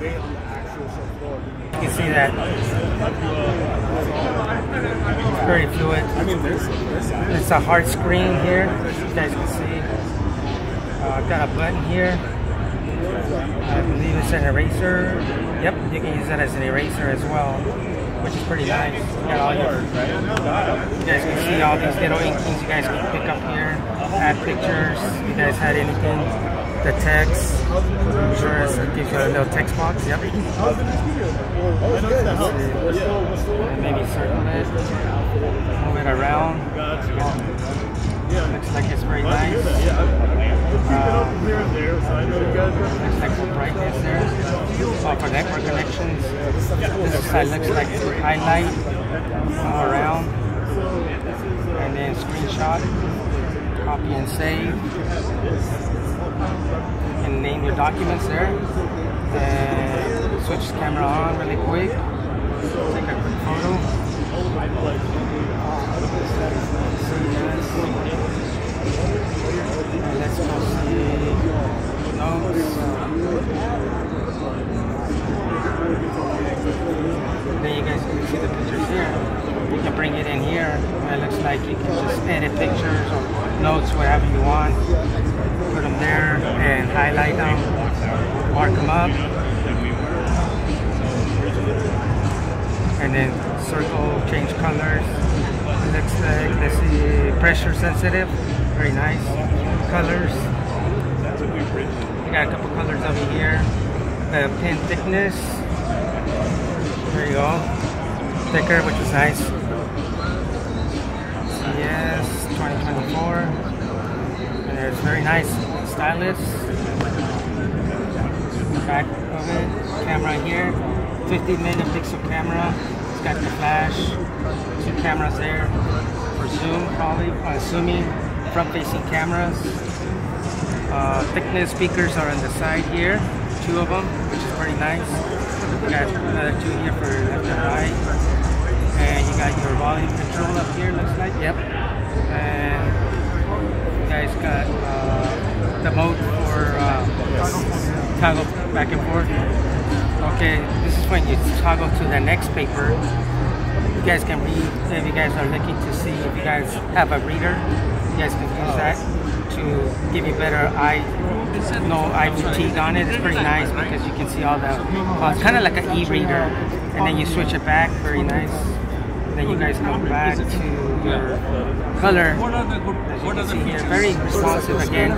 You can see that it's very fluid. It's a hard screen here, you guys can see. I've got a button here. I believe it's an eraser. Yep, you can use that as an eraser as well, which is pretty nice. You got all your, you guys can see all these little inkings you guys can pick up here. Add pictures. If you guys had anything, the text. I'm sure it gives you a little text box. Yep. And maybe circle it, move it around. Looks like it's very nice. Looks like some brightness there. Oh, for network connections. This side looks like highlight around. And then screenshot, copy and save. And name your documents there. And switch the camera on really quick. Take a quick photo. And let's go see notes. Then you guys can see the pictures here. You can bring it in here. It looks like you can just edit pictures or notes, whatever you want. Put them there and highlight them, mark them up, and then circle, change colors. It looks like, let's see, pressure sensitive, very nice. Colors, you got a couple colors over here. The pin thickness, there you go, thicker, which is nice. CES 2024, and there's very nice stylus. Back of it, camera here, 50 megapixel camera. It's got the flash, 2 cameras there for zoom, probably zooming, front-facing cameras. Thickness speakers are on the side here, 2 of them, which is pretty nice. You got another 2 here for left and right, and you got your volume control up here. Looks like, yep. And you guys got the mode for toggle back and forth. Okay, this is when you toggle to the next paper. You guys can read, if you guys are looking to see if you guys have a reader, you guys can use that to give you better eye fatigue on it. It's pretty nice because you can see all the, it's kind of like an e-reader, and then you switch it back, very nice. And then you guys come back to your color, as you can see here, very responsive again.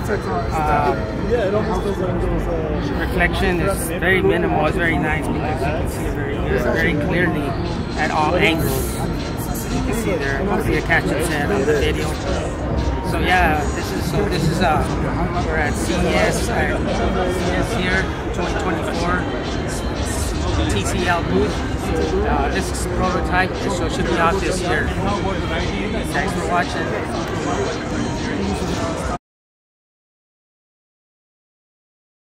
Reflection is very minimal, it's very nice because you can see it very clearly at all angles. You can see there, hopefully you catch it on the video. So yeah, this is we're at CES here, 2024 TCL booth. This is prototype, so it should be out this year. Thanks for watching.